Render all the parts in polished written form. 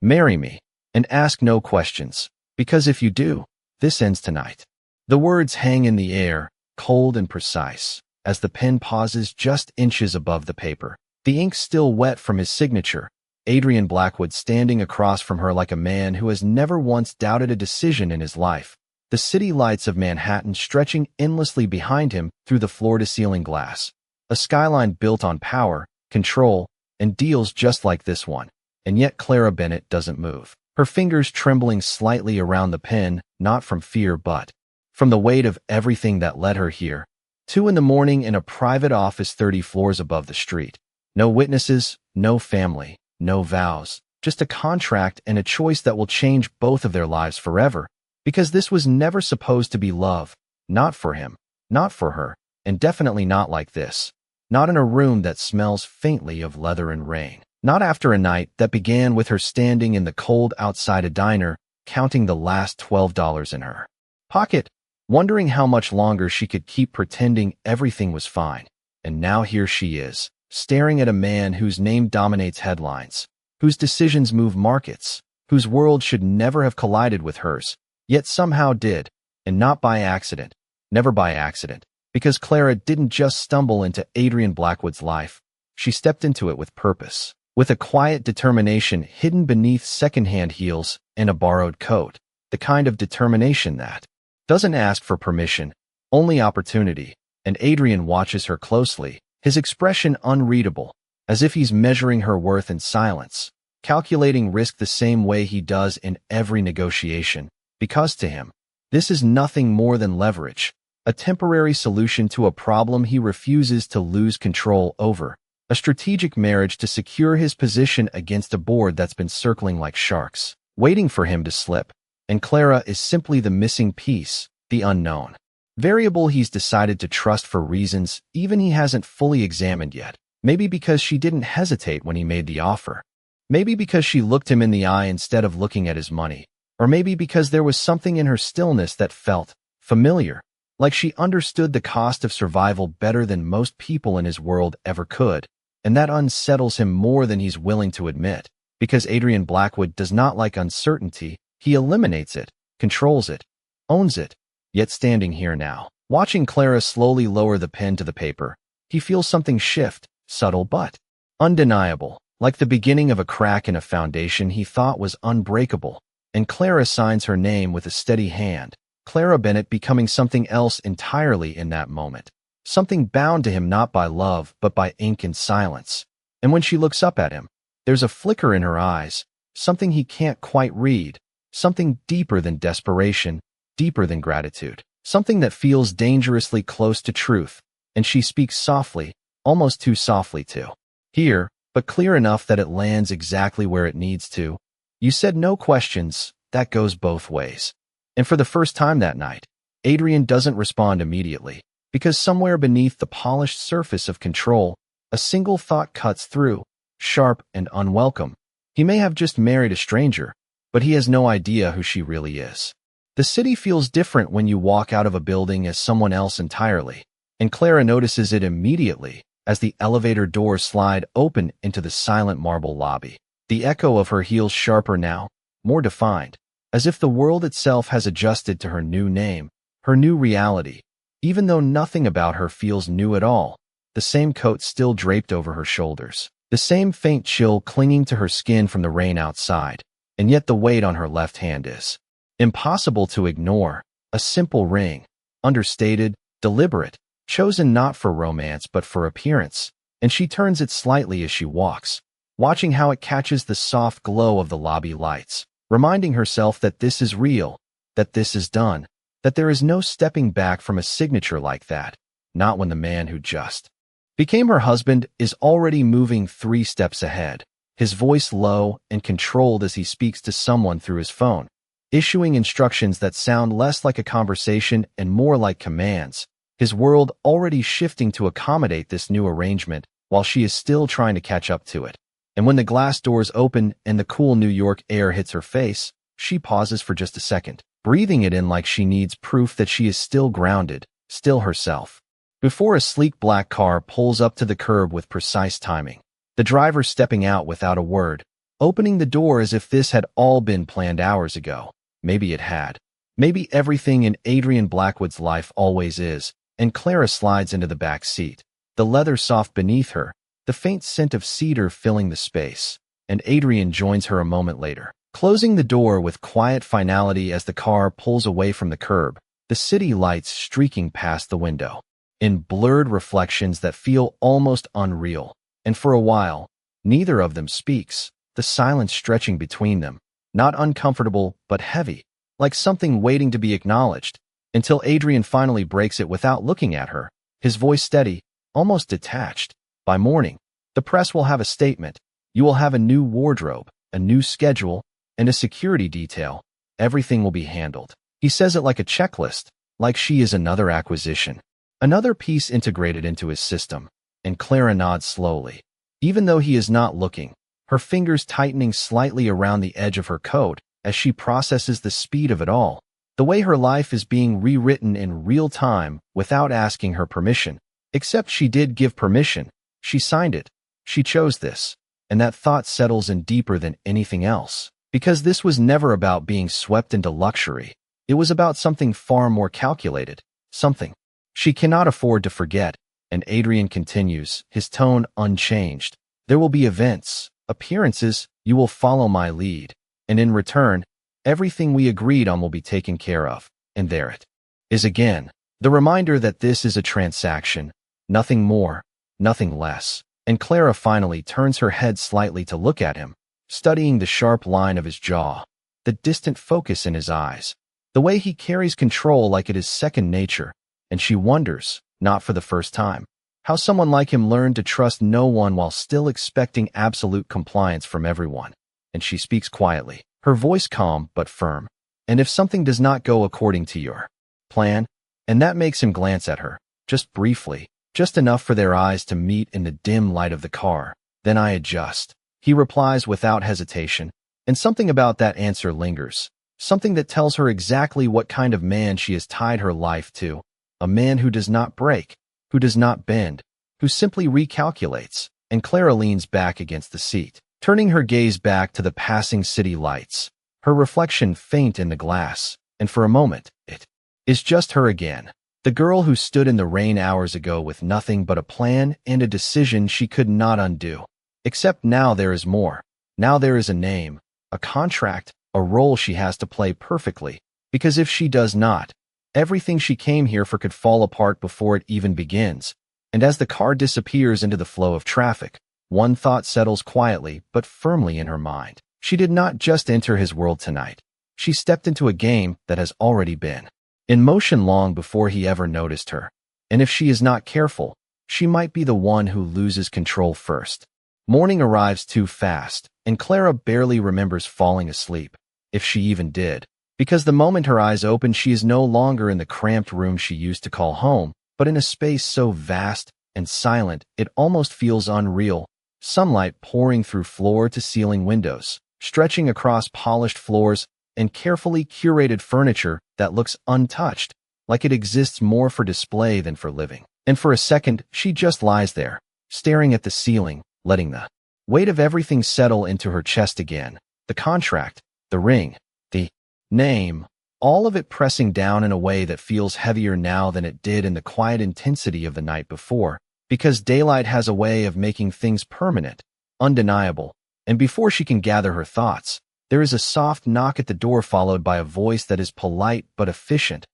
Marry me, and ask no questions, because if you do, this ends tonight." The words hang in the air, cold and precise, as the pen pauses just inches above the paper. The ink still wet from his signature, Adrian Blackwood standing across from her like a man who has never once doubted a decision in his life. The city lights of Manhattan stretching endlessly behind him through the floor-to-ceiling glass. A skyline built on power, control, and deals just like this one. And yet Clara Bennett doesn't move. Her fingers trembling slightly around the pen, not from fear but from the weight of everything that led her here. 2 in the morning in a private office 30 floors above the street. No witnesses, no family, no vows, just a contract and a choice that will change both of their lives forever. Because this was never supposed to be love. Not for him, not for her, and definitely not like this. Not in a room that smells faintly of leather and rain. Not after a night that began with her standing in the cold outside a diner, counting the last $12 in her pocket, wondering how much longer she could keep pretending everything was fine. And now here she is, staring at a man whose name dominates headlines, whose decisions move markets, whose world should never have collided with hers, yet somehow did, and not by accident, never by accident, because Clara didn't just stumble into Adrian Blackwood's life. She stepped into it with purpose, with a quiet determination hidden beneath secondhand heels and a borrowed coat, the kind of determination that doesn't ask for permission, only opportunity. And Adrian watches her closely, his expression unreadable, as if he's measuring her worth in silence, calculating risk the same way he does in every negotiation. Because to him, this is nothing more than leverage, a temporary solution to a problem he refuses to lose control over, a strategic marriage to secure his position against a board that's been circling like sharks, waiting for him to slip. And Clara is simply the missing piece, the unknown variable he's decided to trust for reasons even he hasn't fully examined yet. Maybe because she didn't hesitate when he made the offer. Maybe because she looked him in the eye instead of looking at his money. Or maybe because there was something in her stillness that felt familiar, like she understood the cost of survival better than most people in his world ever could. And that unsettles him more than he's willing to admit. Because Adrian Blackwood does not like uncertainty, he eliminates it, controls it, owns it. Yet standing here now, watching Clara slowly lower the pen to the paper, he feels something shift, subtle but undeniable, like the beginning of a crack in a foundation he thought was unbreakable. And Clara signs her name with a steady hand, Clara Bennett becoming something else entirely in that moment. Something bound to him not by love but by ink and silence. And when she looks up at him, there's a flicker in her eyes, something he can't quite read, something deeper than desperation, deeper than gratitude, something that feels dangerously close to truth. And she speaks softly, almost too softly to hear, but clear enough that it lands exactly where it needs to. "You said no questions, that goes both ways." And for the first time that night, Adrian doesn't respond immediately, because somewhere beneath the polished surface of control, a single thought cuts through, sharp and unwelcome. He may have just married a stranger, but he has no idea who she really is. The city feels different when you walk out of a building as someone else entirely, and Clara notices it immediately as the elevator doors slide open into the silent marble lobby. The echo of her heels sharper now, more defined, as if the world itself has adjusted to her new name, her new reality. Even though nothing about her feels new at all, the same coat still draped over her shoulders, the same faint chill clinging to her skin from the rain outside, and yet the weight on her left hand is impossible to ignore, a simple ring, understated, deliberate, chosen not for romance but for appearance, and she turns it slightly as she walks, watching how it catches the soft glow of the lobby lights, reminding herself that this is real, that this is done, that there is no stepping back from a signature like that, not when the man who just became her husband is already moving 3 steps ahead, his voice low and controlled as he speaks to someone through his phone, issuing instructions that sound less like a conversation and more like commands, his world already shifting to accommodate this new arrangement while she is still trying to catch up to it. And when the glass doors open and the cool New York air hits her face, she pauses for just a second, breathing it in like she needs proof that she is still grounded, still herself. Before a sleek black car pulls up to the curb with precise timing, the driver stepping out without a word, opening the door as if this had all been planned hours ago. Maybe it had. Maybe everything in Adrian Blackwood's life always is, and Clara slides into the back seat, the leather soft beneath her, the faint scent of cedar filling the space, and Adrian joins her a moment later, closing the door with quiet finality as the car pulls away from the curb, the city lights streaking past the window, in blurred reflections that feel almost unreal. And for a while, neither of them speaks, the silence stretching between them, not uncomfortable but heavy, like something waiting to be acknowledged, until Adrian finally breaks it without looking at her, his voice steady, almost detached. By morning, the press will have a statement. You will have a new wardrobe, a new schedule, and a security detail. Everything will be handled. He says it like a checklist, like she is another acquisition, another piece integrated into his system, and Clara nods slowly. Even though he is not looking, her fingers tightening slightly around the edge of her coat as she processes the speed of it all, the way her life is being rewritten in real time without asking her permission. Except she did give permission. She signed it. She chose this. And that thought settles in deeper than anything else. Because this was never about being swept into luxury. It was about something far more calculated. Something she cannot afford to forget. And Adrian continues, his tone unchanged. There will be events, appearances, you will follow my lead. And in return, everything we agreed on will be taken care of. And there it is again. The reminder that this is a transaction. Nothing more, nothing less. And Clara finally turns her head slightly to look at him, studying the sharp line of his jaw, the distant focus in his eyes, the way he carries control like it is second nature. And she wonders, not for the first time, how someone like him learned to trust no one while still expecting absolute compliance from everyone. And she speaks quietly, her voice calm but firm. And if something does not go according to your plan, and that makes him glance at her, just briefly, just enough for their eyes to meet in the dim light of the car, then I adjust. He replies without hesitation, and something about that answer lingers, something that tells her exactly what kind of man she has tied her life to, a man who does not break, who does not bend, who simply recalculates. And Clara leans back against the seat, turning her gaze back to the passing city lights, her reflection faint in the glass, and for a moment, it is just her again. The girl who stood in the rain hours ago with nothing but a plan and a decision she could not undo. Except now there is more. Now there is a name, a contract, a role she has to play perfectly. Because if she does not, everything she came here for could fall apart before it even begins. And as the car disappears into the flow of traffic, one thought settles quietly but firmly in her mind. She did not just enter his world tonight. She stepped into a game that has already been in motion long before he ever noticed her. And if she is not careful, she might be the one who loses control first. Morning arrives too fast, and Clara barely remembers falling asleep, if she even did. Because the moment her eyes open, she is no longer in the cramped room she used to call home, but in a space so vast and silent it almost feels unreal. Sunlight pouring through floor-to-ceiling windows, stretching across polished floors, and carefully curated furniture that looks untouched, like it exists more for display than for living. And for a second, she just lies there, staring at the ceiling, letting the weight of everything settle into her chest again. The contract, the ring, the name, all of it pressing down in a way that feels heavier now than it did in the quiet intensity of the night before, because daylight has a way of making things permanent, undeniable. And before she can gather her thoughts, there is a soft knock at the door followed by a voice that is polite but efficient.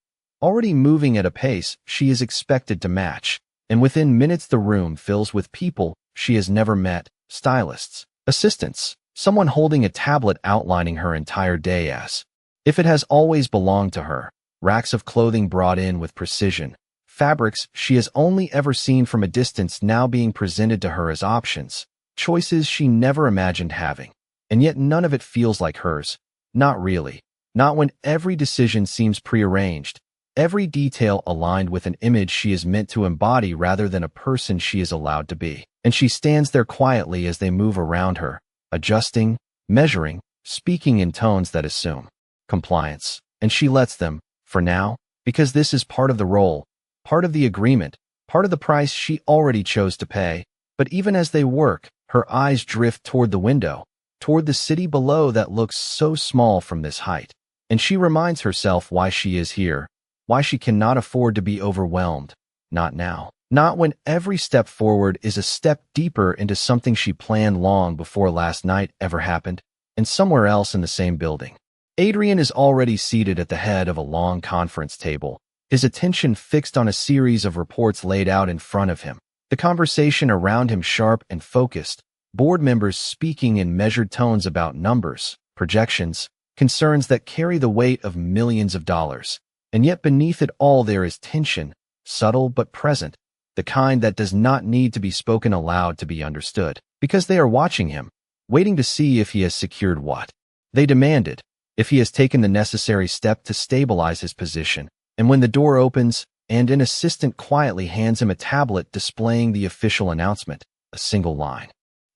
Already moving at a pace she is expected to match, and within minutes the room fills with people she has never met, stylists, assistants, someone holding a tablet outlining her entire day as if it has always belonged to her, racks of clothing brought in with precision, fabrics she has only ever seen from a distance now being presented to her as options, choices she never imagined having. And yet none of it feels like hers. Not really. Not when every decision seems prearranged, every detail aligned with an image she is meant to embody rather than a person she is allowed to be. And she stands there quietly as they move around her, adjusting, measuring, speaking in tones that assume compliance. And she lets them, for now, because this is part of the role, part of the agreement, part of the price she already chose to pay. But even as they work, her eyes drift toward the window, toward the city below that looks so small from this height. And she reminds herself why she is here, why she cannot afford to be overwhelmed. Not now. Not when every step forward is a step deeper into something she planned long before last night ever happened, and somewhere else in the same building. Adrian is already seated at the head of a long conference table, his attention fixed on a series of reports laid out in front of him. The conversation around him sharp and focused, board members speaking in measured tones about numbers, projections, concerns that carry the weight of millions of dollars. And yet beneath it all there is tension, subtle but present, the kind that does not need to be spoken aloud to be understood, because they are watching him, waiting to see if he has secured what they demanded, if he has taken the necessary step to stabilize his position. And when the door opens, and an assistant quietly hands him a tablet displaying the official announcement, a single line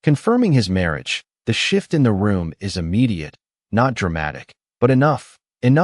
confirming his marriage, the shift in the room is immediate, not dramatic, but enough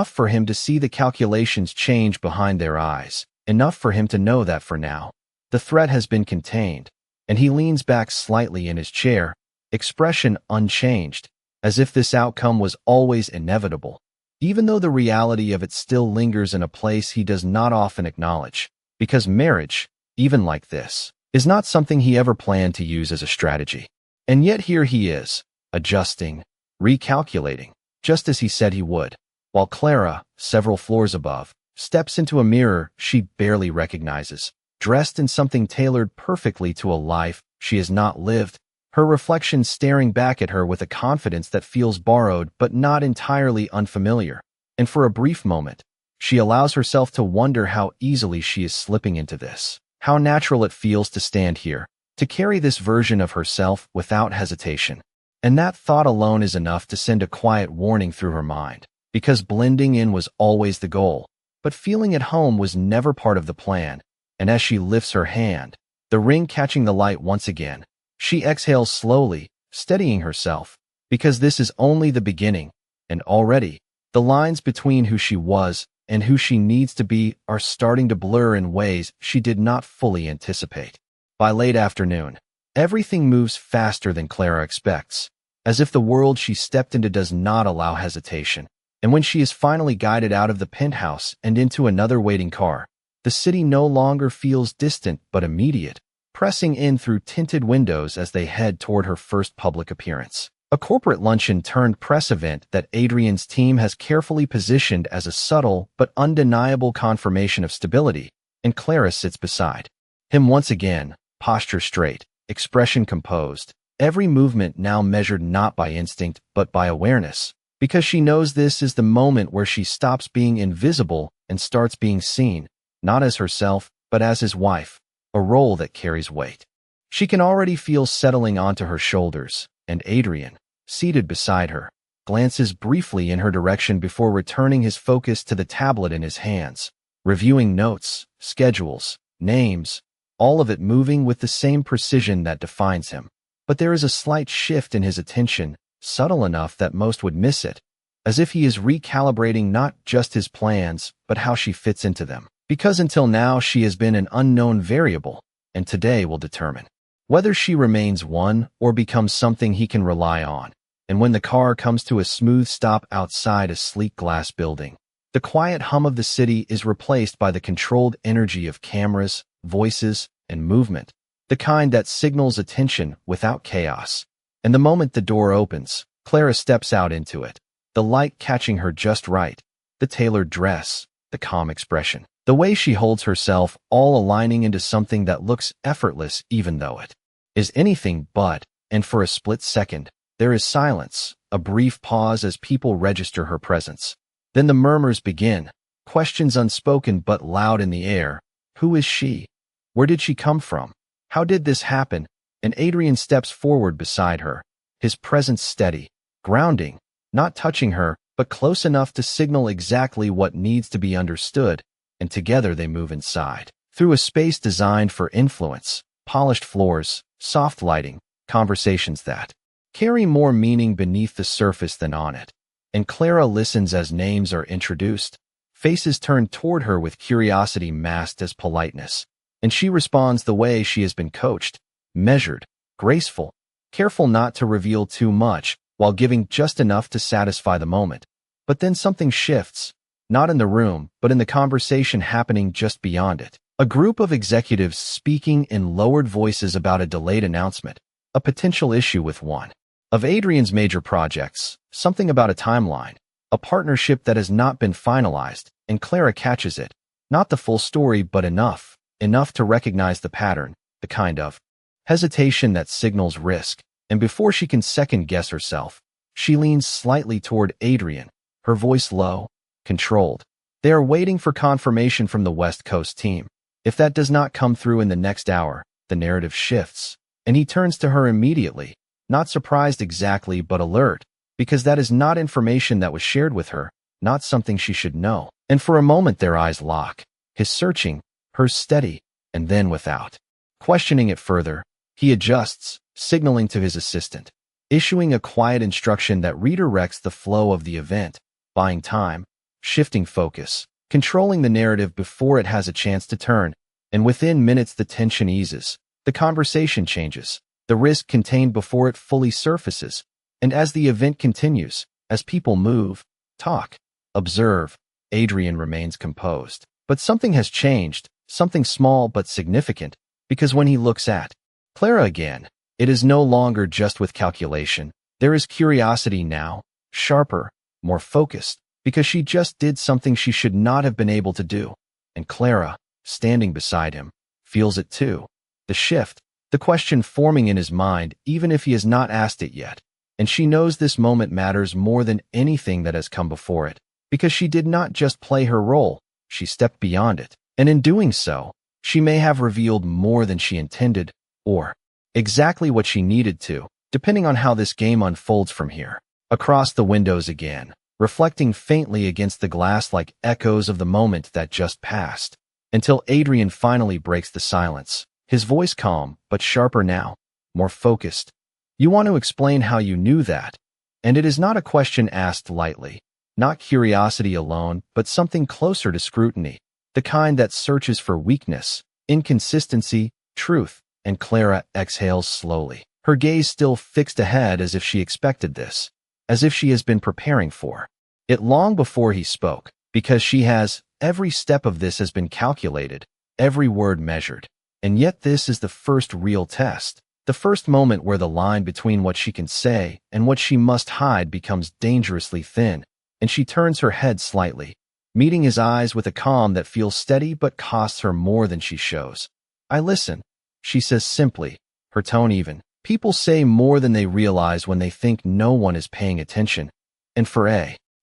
for him to see the calculations change behind their eyes, enough for him to know that for now, the threat has been contained, and he leans back slightly in his chair, expression unchanged, as if this outcome was always inevitable, even though the reality of it still lingers in a place he does not often acknowledge, because marriage, even like this, is not something he ever planned to use as a strategy. And yet here he is, adjusting, recalculating, just as he said he would, while Clara, several floors above, steps into a mirror she barely recognizes, dressed in something tailored perfectly to a life she has not lived, her reflection staring back at her with a confidence that feels borrowed but not entirely unfamiliar. And for a brief moment, she allows herself to wonder how easily she is slipping into this, how natural it feels to stand here, to carry this version of herself without hesitation. And that thought alone is enough to send a quiet warning through her mind, because blending in was always the goal, but feeling at home was never part of the plan. And as she lifts her hand, the ring catching the light once again, she exhales slowly, steadying herself, because this is only the beginning, and already, the lines between who she was and who she needs to be are starting to blur in ways she did not fully anticipate. By late afternoon, everything moves faster than Clara expects, as if the world she stepped into does not allow hesitation. And when she is finally guided out of the penthouse and into another waiting car, the city no longer feels distant but immediate, pressing in through tinted windows as they head toward her first public appearance. A corporate luncheon turned press event that Adrian's team has carefully positioned as a subtle but undeniable confirmation of stability, and Clara sits beside him once again, posture straight, expression composed, every movement now measured not by instinct but by awareness, because she knows this is the moment where she stops being invisible and starts being seen, not as herself, but as his wife, a role that carries weight. She can already feel settling onto her shoulders, and Adrian, seated beside her, glances briefly in her direction before returning his focus to the tablet in his hands, reviewing notes, schedules, names, all of it moving with the same precision that defines him. But there is a slight shift in his attention, subtle enough that most would miss it, as if he is recalibrating not just his plans, but how she fits into them. Because until now she has been an unknown variable, and today will determine whether she remains one or becomes something he can rely on. And when the car comes to a smooth stop outside a sleek glass building, the quiet hum of the city is replaced by the controlled energy of cameras, voices, and movement, the kind that signals attention without chaos. And the moment the door opens, Clara steps out into it, the light catching her just right, the tailored dress, the calm expression, the way she holds herself, all aligning into something that looks effortless even though it is anything but. And for a split second, there is silence, a brief pause as people register her presence. Then the murmurs begin, questions unspoken but loud in the air. Who is she? Where did she come from? How did this happen? And Adrian steps forward beside her, his presence steady, grounding, not touching her, but close enough to signal exactly what needs to be understood. And together they move inside, through a space designed for influence, polished floors, soft lighting, conversations that carry more meaning beneath the surface than on it. And Clara listens as names are introduced, faces turned toward her with curiosity masked as politeness, and she responds the way she has been coached, measured, graceful, careful not to reveal too much, while giving just enough to satisfy the moment. But then something shifts, not in the room, but in the conversation happening just beyond it. A group of executives speaking in lowered voices about a delayed announcement, a potential issue with one of Adrian's major projects, something about a timeline, a partnership that has not been finalized, and Clara catches it. Not the full story, but enough to recognize the pattern, the kind of hesitation that signals risk. And before she can second-guess herself, she leans slightly toward Adrian, her voice low, controlled. They are waiting for confirmation from the West Coast team. If that does not come through in the next hour, the narrative shifts, and he turns to her immediately, not surprised exactly but alert, because that is not information that was shared with her, not something she should know. And for a moment their eyes lock, his searching, hers steady, and then without questioning it further, he adjusts, signaling to his assistant, issuing a quiet instruction that redirects the flow of the event, buying time, shifting focus, controlling the narrative before it has a chance to turn, and within minutes the tension eases, the conversation changes, the risk contained before it fully surfaces, and as the event continues, as people move, talk, observe, Adrian remains composed. But something has changed, something small but significant, because when he looks at Clara again, it is no longer just with calculation. There is curiosity now, sharper, more focused, because she just did something she should not have been able to do. And Clara, standing beside him, feels it too. The shift, the question forming in his mind, even if he has not asked it yet. And she knows this moment matters more than anything that has come before it, because she did not just play her role, she stepped beyond it. And in doing so, she may have revealed more than she intended, or exactly what she needed to, depending on how this game unfolds from here. Across the windows again, reflecting faintly against the glass like echoes of the moment that just passed, until Adrian finally breaks the silence, his voice calm but sharper now, more focused. You want to explain how you knew that? And it is not a question asked lightly, not curiosity alone, but something closer to scrutiny, the kind that searches for weakness, inconsistency, truth. And Clara exhales slowly, her gaze still fixed ahead as if she expected this, as if she has been preparing for it long before he spoke, because she has. Every step of this has been calculated, every word measured. And yet this is the first real test, the first moment where the line between what she can say and what she must hide becomes dangerously thin, and she turns her head slightly, meeting his eyes with a calm that feels steady but costs her more than she shows. I listen, she says simply, her tone even. People say more than they realize when they think no one is paying attention. And for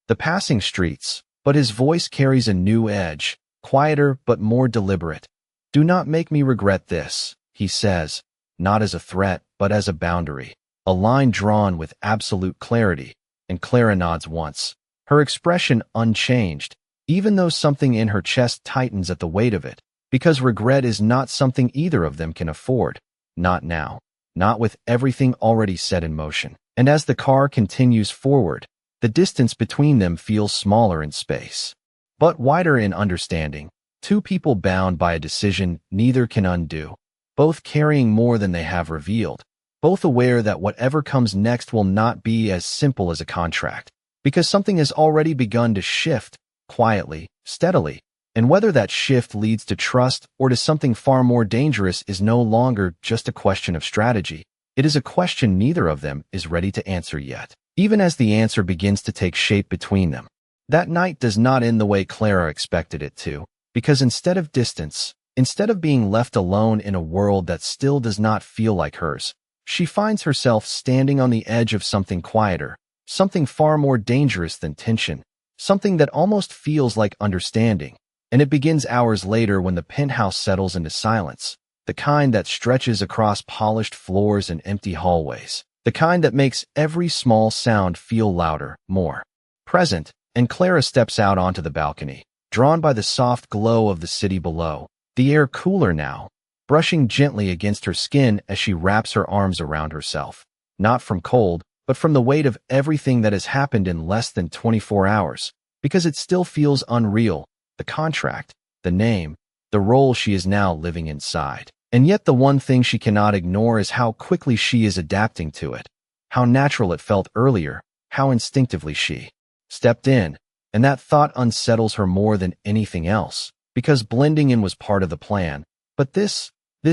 the passing streets, but his voice carries a new edge, quieter but more deliberate. Do not make me regret this, he says, not as a threat, but as a boundary, a line drawn with absolute clarity. And Clara nods once, her expression unchanged, even though something in her chest tightens at the weight of it. Because regret is not something either of them can afford. Not now. Not with everything already set in motion. And as the car continues forward, the distance between them feels smaller in space, but wider in understanding. Two people bound by a decision neither can undo, both carrying more than they have revealed, both aware that whatever comes next will not be as simple as a contract, because something has already begun to shift, quietly, steadily. And whether that shift leads to trust or to something far more dangerous is no longer just a question of strategy. It is a question neither of them is ready to answer yet, even as the answer begins to take shape between them. That night does not end the way Clara expected it to, because instead of distance, instead of being left alone in a world that still does not feel like hers, she finds herself standing on the edge of something quieter, something far more dangerous than tension, something that almost feels like understanding. And it begins hours later when the penthouse settles into silence, the kind that stretches across polished floors and empty hallways, the kind that makes every small sound feel louder, more present. And Clara steps out onto the balcony, drawn by the soft glow of the city below, the air cooler now, brushing gently against her skin as she wraps her arms around herself, not from cold, but from the weight of everything that has happened in less than 24 hours, because it still feels unreal. The contract, the name, the role she is now living inside. And yet the one thing she cannot ignore is how quickly she is adapting to it. how natural it felt earlier, how instinctively she stepped in, and that thought unsettles her more than anything else, because blending in was part of the plan. But this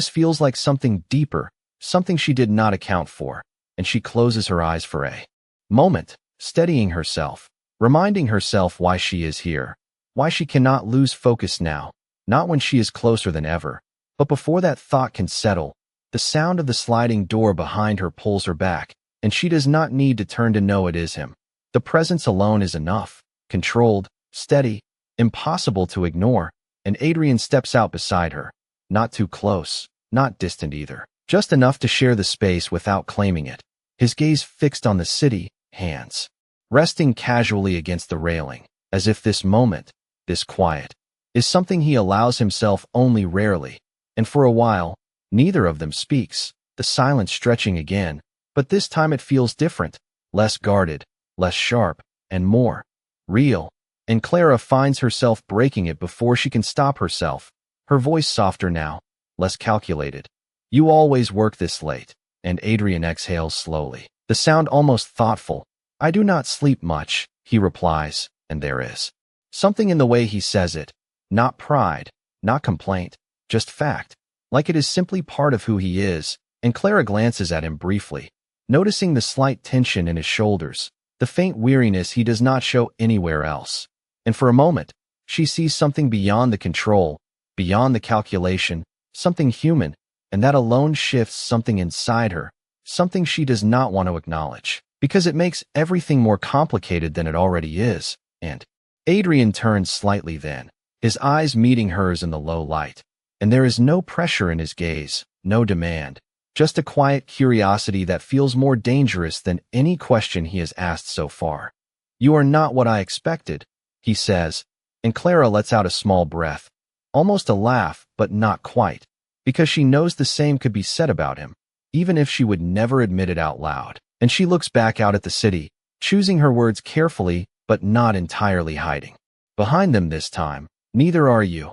feels like something deeper, something she did not account for, and she closes her eyes for a moment, steadying herself, reminding herself why she is here, why she cannot lose focus now, not when she is closer than ever. But before that thought can settle, the sound of the sliding door behind her pulls her back, and she does not need to turn to know it is him. The presence alone is enough, controlled, steady, impossible to ignore, and Adrian steps out beside her, not too close, not distant either, just enough to share the space without claiming it, his gaze fixed on the city, hands resting casually against the railing, as if this moment, this quiet, is something he allows himself only rarely. And for a while, neither of them speaks, the silence stretching again, but this time it feels different, less guarded, less sharp, and more real. And Clara finds herself breaking it before she can stop herself, her voice softer now, less calculated. "You always work this late," and Adrian exhales slowly, the sound almost thoughtful. "I do not sleep much," he replies, and there is something in the way he says it, not pride, not complaint, just fact, like it is simply part of who he is. And Clara glances at him briefly, noticing the slight tension in his shoulders, the faint weariness he does not show anywhere else. And for a moment, she sees something beyond the control, beyond the calculation, something human, and that alone shifts something inside her, something she does not want to acknowledge, because it makes everything more complicated than it already is. And Adrian turns slightly then, his eyes meeting hers in the low light, and there is no pressure in his gaze, no demand, just a quiet curiosity that feels more dangerous than any question he has asked so far. "You are not what I expected," he says, and Clara lets out a small breath, almost a laugh, but not quite, because she knows the same could be said about him, even if she would never admit it out loud. And she looks back out at the city, choosing her words carefully, but not entirely hiding. Behind them this time, neither are you.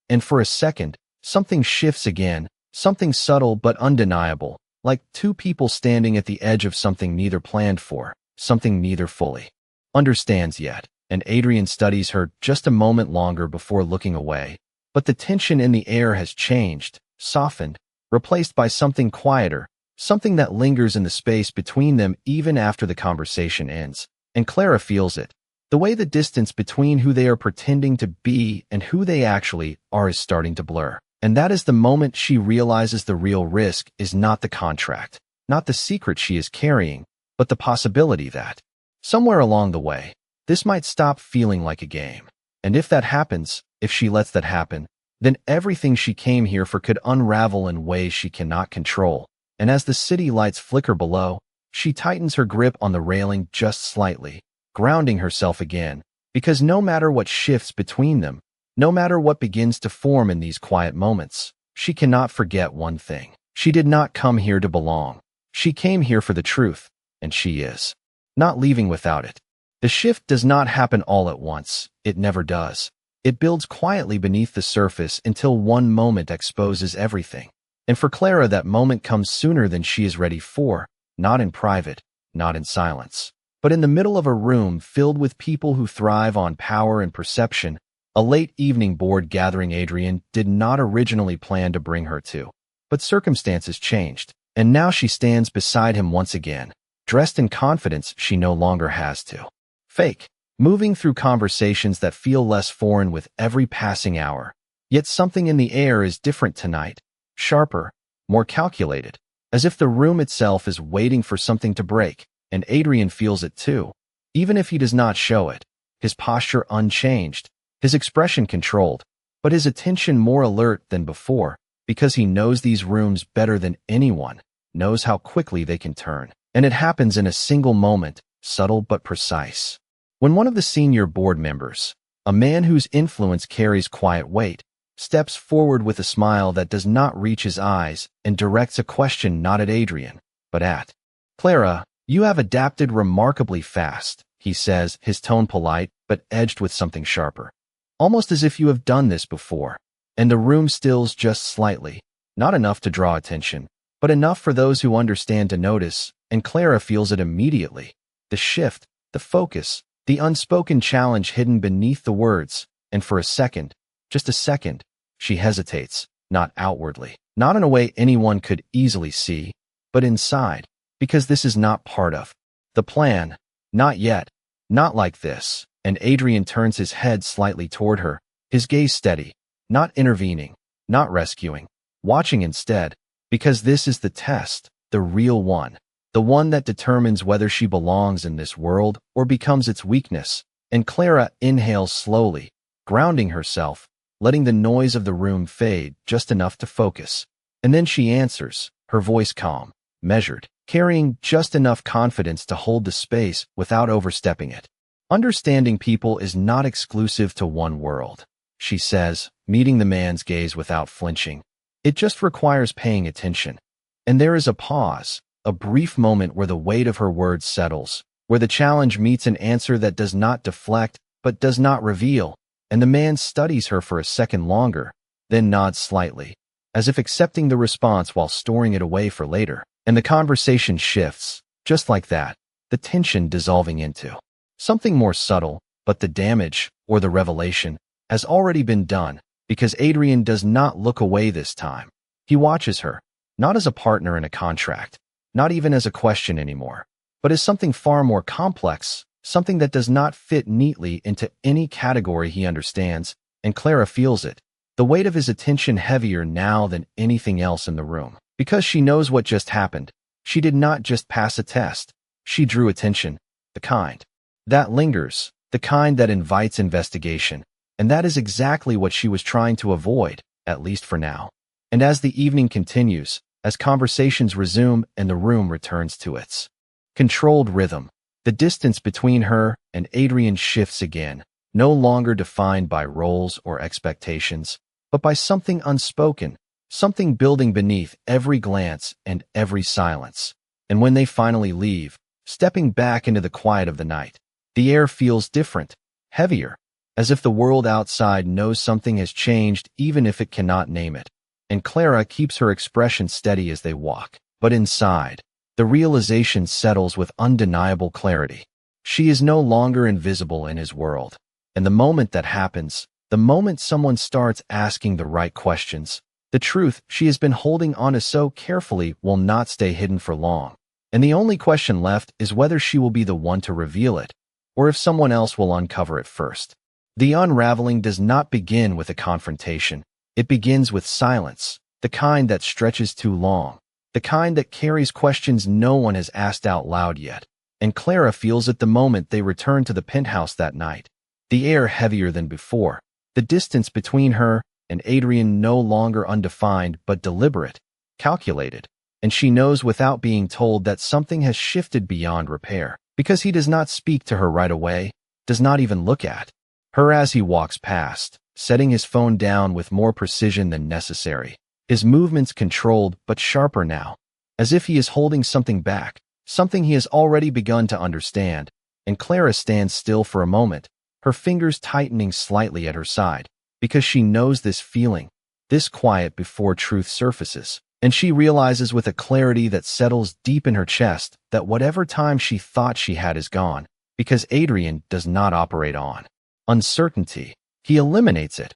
And for a second, something shifts again, something subtle but undeniable, like two people standing at the edge of something neither planned for, something neither fully understands yet. And Adrian studies her just a moment longer before looking away. But the tension in the air has changed, softened, replaced by something quieter, something that lingers in the space between them even after the conversation ends. And Clara feels it. The way the distance between who they are pretending to be and who they actually are is starting to blur. And that is the moment she realizes the real risk is not the contract, not the secret she is carrying, but the possibility that, somewhere along the way, this might stop feeling like a game. And if that happens, if she lets that happen, then everything she came here for could unravel in ways she cannot control. And as the city lights flicker below, she tightens her grip on the railing just slightly, grounding herself again, because no matter what shifts between them, no matter what begins to form in these quiet moments, she cannot forget one thing. She did not come here to belong. She came here for the truth, and she is not leaving without it. The shift does not happen all at once. It never does. It builds quietly beneath the surface until one moment exposes everything. And for Clara, that moment comes sooner than she is ready for, not in private, not in silence, but in the middle of a room filled with people who thrive on power and perception. A late evening board gathering Adrian did not originally plan to bring her to, but circumstances changed, and now she stands beside him once again, dressed in confidence she no longer has to fake, moving through conversations that feel less foreign with every passing hour. Yet something in the air is different tonight, sharper, more calculated, as if the room itself is waiting for something to break, and Adrian feels it too, even if he does not show it, his posture unchanged, his expression controlled, but his attention more alert than before, because he knows these rooms better than anyone, knows how quickly they can turn. And it happens in a single moment, subtle but precise. When one of the senior board members, a man whose influence carries quiet weight, steps forward with a smile that does not reach his eyes and directs a question not at Adrian, but at Clara, "You have adapted remarkably fast," he says, his tone polite but edged with something sharper. "Almost as if you have done this before." And the room stills just slightly, not enough to draw attention, but enough for those who understand to notice, and Clara feels it immediately. The shift, the focus, the unspoken challenge hidden beneath the words, and for a second, just a second, she hesitates, not outwardly, not in a way anyone could easily see, but inside, because this is not part of the plan. Not yet. Not like this. And Adrian turns his head slightly toward her, his gaze steady, not intervening, not rescuing, watching instead, because this is the test, the real one, the one that determines whether she belongs in this world or becomes its weakness. And Clara inhales slowly, grounding herself, letting the noise of the room fade just enough to focus. And then she answers, her voice calm, measured, carrying just enough confidence to hold the space without overstepping it. Understanding people is not exclusive to one world, she says, meeting the man's gaze without flinching. It just requires paying attention. And there is a pause, a brief moment where the weight of her words settles, where the challenge meets an answer that does not deflect but does not reveal, and the man studies her for a second longer, then nods slightly, as if accepting the response while storing it away for later. And the conversation shifts, just like that, the tension dissolving into something more subtle, but the damage, or the revelation, has already been done, because Adrian does not look away this time. He watches her, not as a partner in a contract, not even as a question anymore, but as something far more complex, something that does not fit neatly into any category he understands, and Clara feels it, the weight of his attention heavier now than anything else in the room. Because she knows what just happened, she did not just pass a test, she drew attention, the kind that lingers, the kind that invites investigation, and that is exactly what she was trying to avoid, at least for now. And as the evening continues, as conversations resume and the room returns to its controlled rhythm, the distance between her and Adrian shifts again, no longer defined by roles or expectations, but by something unspoken, something building beneath every glance and every silence. And when they finally leave, stepping back into the quiet of the night, the air feels different, heavier, as if the world outside knows something has changed even if it cannot name it. And Clara keeps her expression steady as they walk. But inside, the realization settles with undeniable clarity. She is no longer invisible in his world. And the moment that happens, the moment someone starts asking the right questions, the truth she has been holding on to so carefully will not stay hidden for long. And the only question left is whether she will be the one to reveal it, or if someone else will uncover it first. The unraveling does not begin with a confrontation. It begins with silence, the kind that stretches too long, the kind that carries questions no one has asked out loud yet. And Clara feels it the moment they return to the penthouse that night. The air heavier than before, the distance between her and Adrian no longer undefined but deliberate, calculated, and she knows without being told that something has shifted beyond repair, because he does not speak to her right away, does not even look at her as he walks past, setting his phone down with more precision than necessary, his movements controlled but sharper now, as if he is holding something back, something he has already begun to understand. And Clara stands still for a moment, her fingers tightening slightly at her side, because she knows this feeling, this quiet before truth surfaces. And she realizes with a clarity that settles deep in her chest that whatever time she thought she had is gone, because Adrian does not operate on uncertainty. He eliminates it.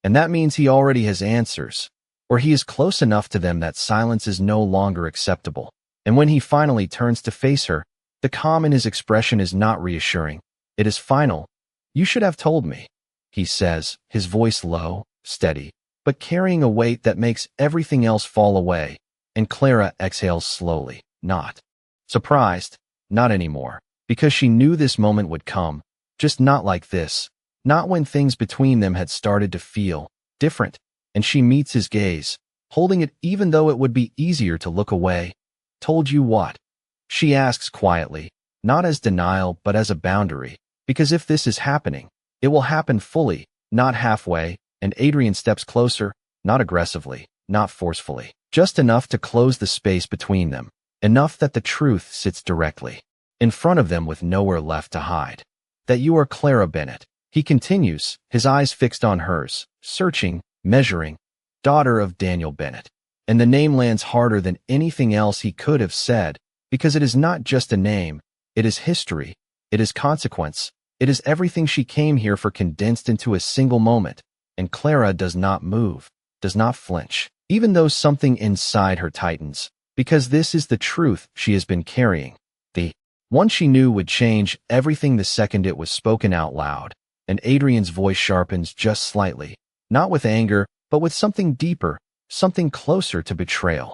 And that means he already has answers, or he is close enough to them that silence is no longer acceptable. And when he finally turns to face her, the calm in his expression is not reassuring. It is final. "You should have told me," he says, his voice low, steady, but carrying a weight that makes everything else fall away. And Clara exhales slowly, not surprised, not anymore, because she knew this moment would come, just not like this, not when things between them had started to feel different. And she meets his gaze, holding it even though it would be easier to look away. "Told you what?" she asks quietly, not as denial but as a boundary, because if this is happening, it will happen fully, not halfway. And Adrian steps closer, not aggressively, not forcefully, just enough to close the space between them, enough that the truth sits directly in front of them with nowhere left to hide. "That you are Clara Bennett," he continues, his eyes fixed on hers, searching, measuring, "daughter of Daniel Bennett." And the name lands harder than anything else he could have said, because it is not just a name, it is history, it is consequence, it is everything she came here for condensed into a single moment. And Clara does not move, does not flinch, even though something inside her tightens, because this is the truth she has been carrying. The one she knew would change everything the second it was spoken out loud. And Adrian's voice sharpens just slightly, not with anger, but with something deeper, something closer to betrayal.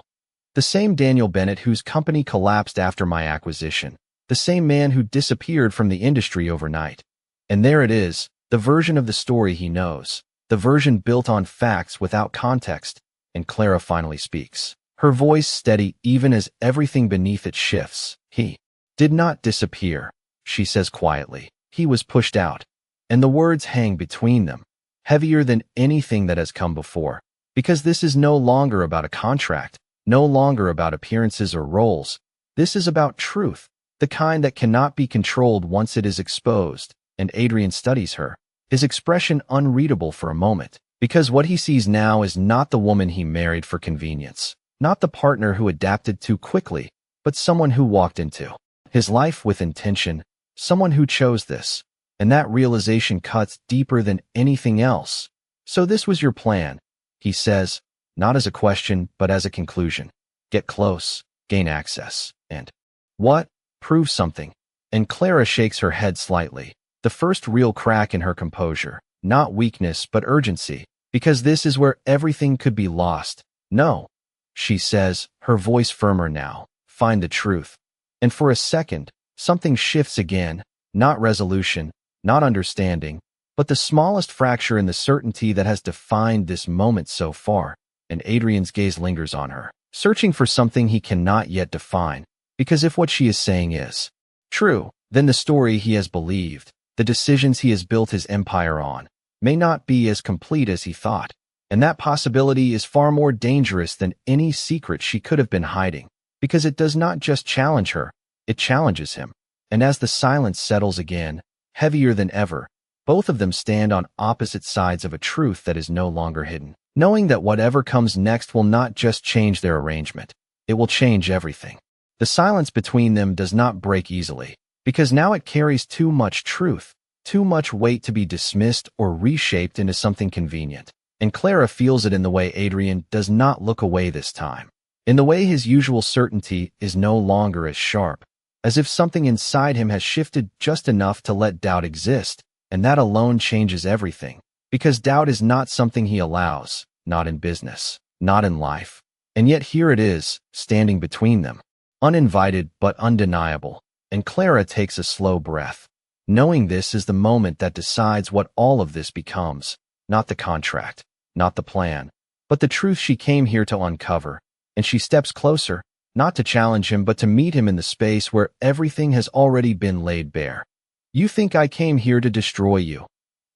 The same Daniel Bennett whose company collapsed after my acquisition, the same man who disappeared from the industry overnight. And there it is, the version of the story he knows, the version built on facts without context. And Clara finally speaks, her voice steady even as everything beneath it shifts. He did not disappear, she says quietly. He was pushed out. And the words hang between them, heavier than anything that has come before. Because this is no longer about a contract, no longer about appearances or roles. This is about truth, the kind that cannot be controlled once it is exposed. And Adrian studies her, his expression unreadable for a moment, because what he sees now is not the woman he married for convenience, not the partner who adapted too quickly, but someone who walked into his life with intention, someone who chose this. And that realization cuts deeper than anything else. So this was your plan, he says, not as a question, but as a conclusion. Get close, gain access, and what? Prove something. And Clara shakes her head slightly, the first real crack in her composure, not weakness but urgency, because this is where everything could be lost. No, she says, her voice firmer now, find the truth. And for a second, something shifts again, not resolution, not understanding, but the smallest fracture in the certainty that has defined this moment so far. And Adrian's gaze lingers on her, searching for something he cannot yet define, because if what she is saying is true, then the story he has believed, the decisions he has built his empire on, may not be as complete as he thought. And that possibility is far more dangerous than any secret she could have been hiding, because it does not just challenge her, it challenges him. And as the silence settles again, heavier than ever, both of them stand on opposite sides of a truth that is no longer hidden, knowing that whatever comes next will not just change their arrangement, it will change everything. The silence between them does not break easily, because now it carries too much truth, too much weight to be dismissed or reshaped into something convenient. And Clara feels it in the way Adrian does not look away this time, in the way his usual certainty is no longer as sharp, as if something inside him has shifted just enough to let doubt exist, and that alone changes everything, because doubt is not something he allows, not in business, not in life. And yet here it is, standing between them, uninvited but undeniable. And Clara takes a slow breath, knowing this is the moment that decides what all of this becomes, not the contract, not the plan, but the truth she came here to uncover. And she steps closer, not to challenge him, but to meet him in the space where everything has already been laid bare. You think I came here to destroy you,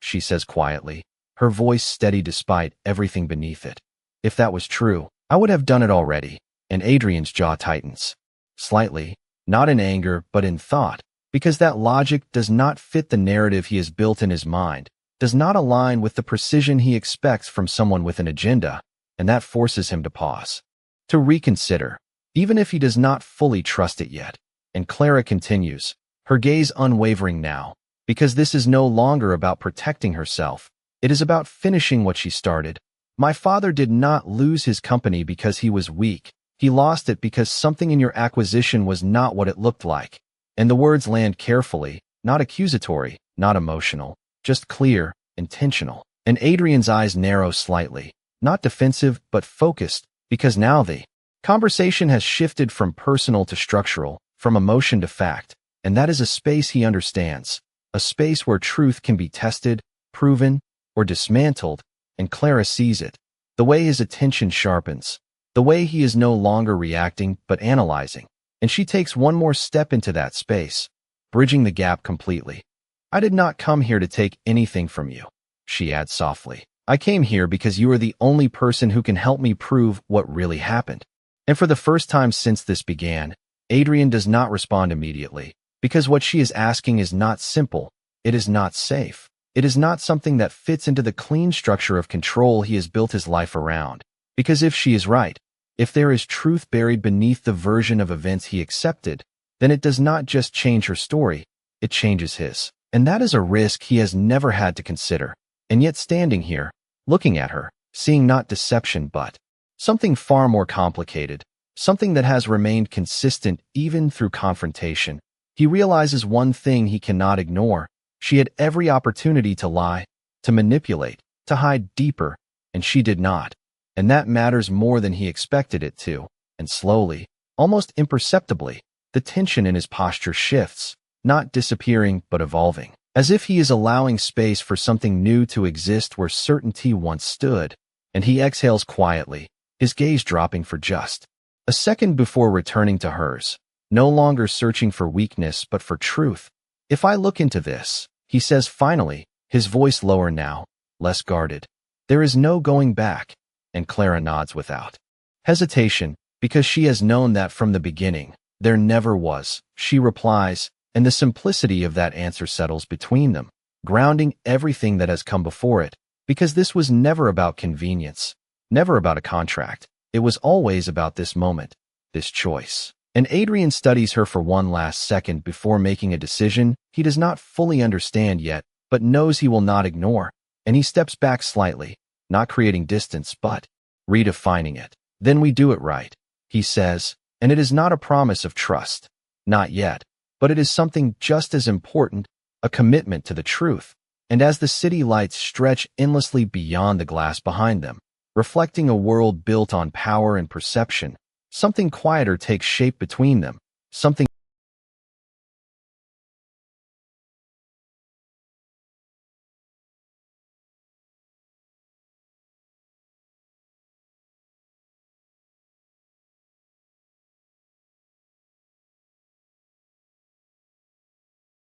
she says quietly, her voice steady despite everything beneath it. If that was true, I would have done it already. And Adrian's jaw tightens, slightly, not in anger, but in thought, because that logic does not fit the narrative he has built in his mind, does not align with the precision he expects from someone with an agenda, and that forces him to pause, to reconsider, even if he does not fully trust it yet. And Clara continues, her gaze unwavering now, because this is no longer about protecting herself. It is about finishing what she started. My father did not lose his company because he was weak. He lost it because something in your acquisition was not what it looked like. And the words land carefully, not accusatory, not emotional, just clear, intentional. And Adrian's eyes narrow slightly, not defensive, but focused, because now the conversation has shifted from personal to structural, from emotion to fact, and that is a space he understands, a space where truth can be tested, proven, or dismantled. And Clara sees it, the way his attention sharpens, the way he is no longer reacting but analyzing, and she takes one more step into that space, bridging the gap completely. I did not come here to take anything from you, she adds softly. I came here because you are the only person who can help me prove what really happened. And for the first time since this began, Adrian does not respond immediately, because what she is asking is not simple, it is not safe. It is not something that fits into the clean structure of control he has built his life around. Because if she is right, If there is truth buried beneath the version of events he accepted, then it does not just change her story, it changes his. And that is a risk he has never had to consider. And yet standing here, looking at her, seeing not deception but something far more complicated, something that has remained consistent even through confrontation, he realizes one thing he cannot ignore. She had every opportunity to lie, to manipulate, to hide deeper, and she did not. And that matters more than he expected it to. And slowly, almost imperceptibly, the tension in his posture shifts, not disappearing but evolving, as if he is allowing space for something new to exist where certainty once stood. And he exhales quietly, his gaze dropping for just a second before returning to hers, no longer searching for weakness but for truth. "If I look into this," he says finally, his voice lower now, less guarded, "there is no going back." And Clara nods without hesitation, because she has known that from the beginning. "There never was," she replies, and the simplicity of that answer settles between them, grounding everything that has come before it, because this was never about convenience, never about a contract. It was always about this moment, this choice. And Adrian studies her for one last second before making a decision he does not fully understand yet, but knows he will not ignore. And he steps back slightly, not creating distance, but redefining it. "Then we do it right," he says, and it is not a promise of trust. Not yet. But it is something just as important, a commitment to the truth. And as the city lights stretch endlessly beyond the glass behind them, reflecting a world built on power and perception, something quieter takes shape between them, something